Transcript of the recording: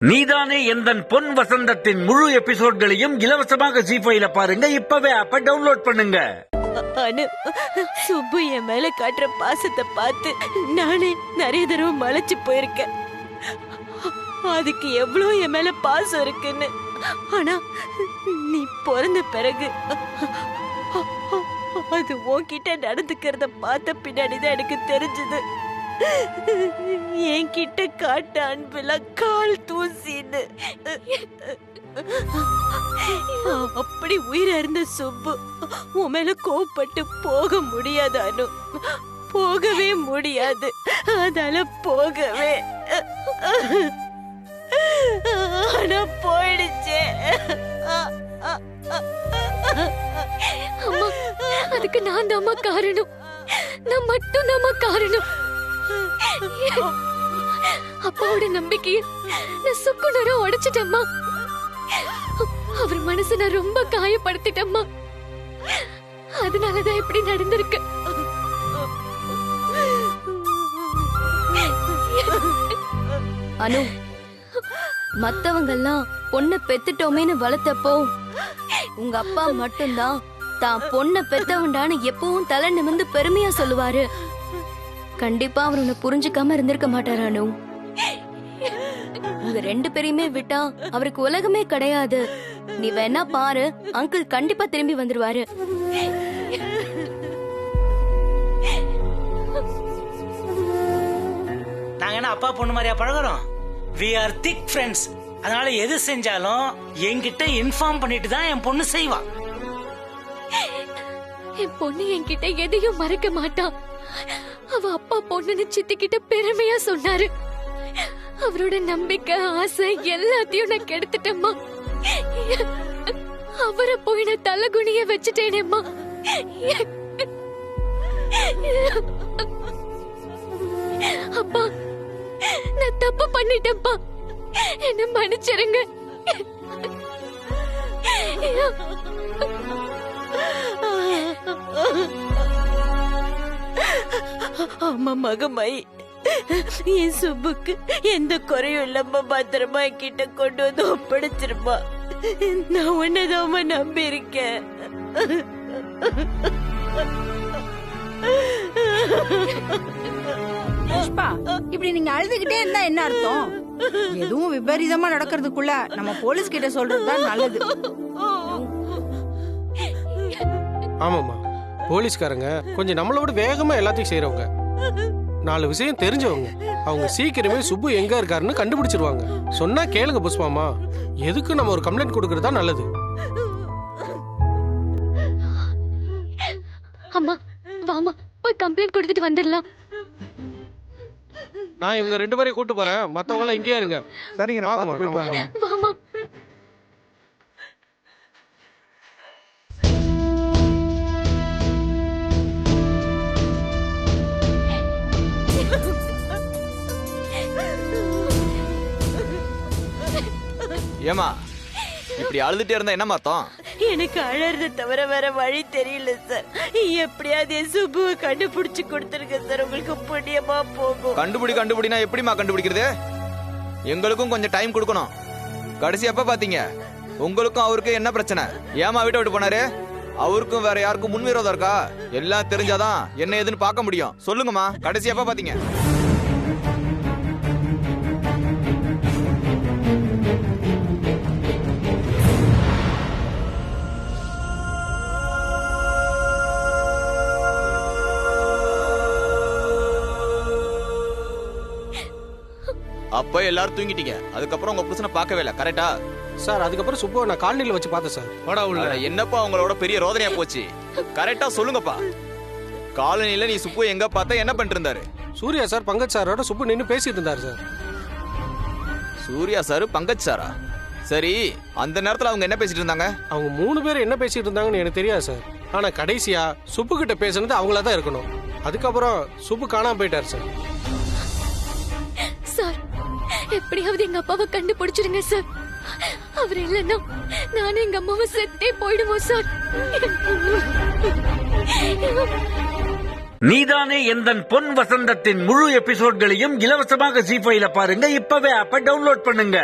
நீதானே எந்தன் பொன் வசந்தத்தின் முழு எபிசோட்களையும் இலவசமாக ஜீ5ல பாருங்க. இப்பவே ஆப்ப டவுன்லோட் பண்ணுங்க. அனு, சுப்பு என் மேல காட்டுற பாசத்தை பார்த்து நானே நிறைய தடவை மலைச்சு போயிருக்கேன். அதுக்கு எவ்வளவு என் மேல பாசம் இருக்குன்னு. ஆனா நீ பிறந்த பிறகு அது உன்கிட்ட நடந்துக்கிறத பார்த்த பின்னாடிதான் எனக்கு தெரிஞ்சது. என்கிட்ட காட்ட அன்புல கால் தூசின்னு. அப்படி உயிர இருந்த சுப்பு உன் மேல கோவப்பட்டு போக முடியாது அனு, போகவே முடியாது. அதால போகவே ஆனா போயிடுச்சே. அம்மா, அதுக்கு நான் தாம்மா காரணம். நான் மட்டும் தாம்மா காரணம். அப்பாவோட நம்பிக்கையை நான் சுக்குநூறா உடைச்சிட்டேம்மா. அவர் மனசை நான் ரொம்ப காயப்படுத்திட்டேம்மா. அதனாலதான் இப்படி நடந்திருக்கு. அனு, மத்தவங்க எல்லாம் பொண்ணை பெத்துட்டோமேன்னு வளர்த்தப்போ உங்க அப்பா மட்டும்தான் தான் பொண்ணை பெத்தவண்டான்னு எப்பவும் தலை நிமிர்ந்து பெருமையா சொல்லுவாரு. கண்டிப்பா அவர் உன்னை புரிஞ்சுக்காம இருந்திருக்க மாட்டாரு அனு. உங்க ரெண்டு பேரையுமே விட்டா அவருக்கு உலகமே கிடையாது. நீ வேணா பாரு, அங்கிள் கண்டிப்பா திரும்பி வந்துருவாரு. நாங்க என்ன அப்பா பொண்ணு மாதிரியா பழகுறோம்? we are thick friends. அதனால எது செஞ்சாலும் என்கிட்ட இன்ஃபார்ம் பண்ணிட்டு தான் என் பொண்ணு செய்வா. என் பொண்ணு என்கிட்ட எதையும் மறக்க மாட்டா. அவ அப்பா பொண்ணுன்னு சித்திக்கிட்ட பெருமையா சொன்னாரு. அவரோட நம்பிக்கை, ஆசை எல்லாத்தையும் நான் கெடுத்துட்டேம்மா. அவரை போய் நான் தலைகுனிய வச்சுட்டேனேம்மா. அப்பா, நான் தப்பு பண்ணிட்டேன்ப்பா. என்ன மன்னிச்சிருங்க. அம்மா மகமாய், என் சுப்புக்கு எந்த குறையும் இல்லாம பத்திரமா என்கிட்ட கொண்டு வந்து ஒப்படைச்சிருப்பா. நான் உன்னதாம நம்பி இருக்கேன். புஷ்பா, இப்படி நீங்க அழுதுகிட்டே இருந்தா என்ன அர்த்தம்? எதுவும் விபரீதமா நடக்கிறதுக்குள்ள நம்ம போலீஸ் கிட்ட சொல்றதுதான் நல்லது. ஆமாம்மா, போலீஸ்காரங்க கொஞ்சம் நம்மளை விட வேகமா எல்லாத்தையும் செய்யறவங்க. 4 விஷயம் தெரிஞ்சவங்க. அவங்க சீக்கிரமே சுப்பு எங்க இருக்காருன்னு கண்டுபிடிச்சிருவாங்க. சொன்னா கேளுங்க புஷ்பாமா, எதுக்கு நம்ம ஒரு கம்ப்ளைண்ட் கொடுக்கறதா நல்லது. அம்மா, வாமா, போய் கம்ப்ளைண்ட் கொடுத்துட்டு வந்துடலாம். நான் இவங்க 2 பேரையும் கூட்டு போறேன், மத்தவங்க எல்லாம் இங்கேயே இருங்க. சரிங்க, வாமா. ஏமா இப்படி அழுதுட்டே இருந்தா என்ன அர்த்தம்? எனக்கு அழறத தவிர வேற வழி தெரியல சார். எப்படியாவது என் சுப்புவை கண்டுபிடிச்சு கொடுத்துருங்க சார். உங்களுக்கு புண்ணியமா போகும். கண்டுபிடினா எப்படிமா கண்டுபிடிக்கிறது? எங்களுக்கும் கொஞ்சம் டைம் கொடுக்கணும். கடைசி எப்ப பாத்தீங்க? உங்களுக்கும் அவருக்கு என்ன பிரச்சனை? ஏமா வீட்டை விட்டு போனாரு? அவருக்கும் வேற யாருக்கும் முன்விரோதம் இருக்கா? எல்லாம் தெரிஞ்சாதான் என்ன ஏதுன்னு பார்க்க முடியும். சொல்லுங்கம்மா, கடைசி எப்ப பாத்தீங்க? அப்ப எல்லாரும் தூங்கிட்டீங்க. அதுக்கப்புறம் உங்க புருஷனை பார்க்கவே இல்ல, கரெக்டா? சார், அதுக்கப்புறம் சுப்புவை நான் காலனில வச்சு பார்த்தேன் சார். வாடா உள்ள. என்னப்பா உங்களோட பெரிய ரோதனையா போச்சு? கரெக்டா சொல்லுங்கப்பா. காலனில நீ சுப்பு எங்க பார்த்த, என்ன பண்ணிட்டு இருந்தாரு? சூர்யா சார் பங்கஜ் சாரோட சுப்பு நின்னு பேசிட்டு இருந்தாரு சார். சூர்யா சாரு பங்கஜ் சாரா? சரி, அந்த நேரத்துல அவங்க என்ன பேசிட்டு இருந்தாங்க? அவங்க 3 பேர் என்ன பேசிட்டு இருந்தாங்கன்னு எனக்கு தெரியாது சார். ஆனா கடைசியா சுப்பு கிட்ட பேசுனது அவங்களா தான் இருக்கணும். அதுக்கப்புறம் சுப்பு காணாம போயிட்டாரு சார். சார், எப்படியாவது எங்க அப்பாவை கண்டுபிடிச்சிருங்க சார். அவர் இல்லைன்னா நானும் எங்க அம்மாவை செத்தே போயிடுவோம் சார். நீதானே எந்தன் பொன் வசந்தத்தின் முழு எபிசோட்களையும் இலவசமாக ஜீ5ல பாருங்க. இப்பவே ஆப்ப டவுன்லோட் பண்ணுங்க.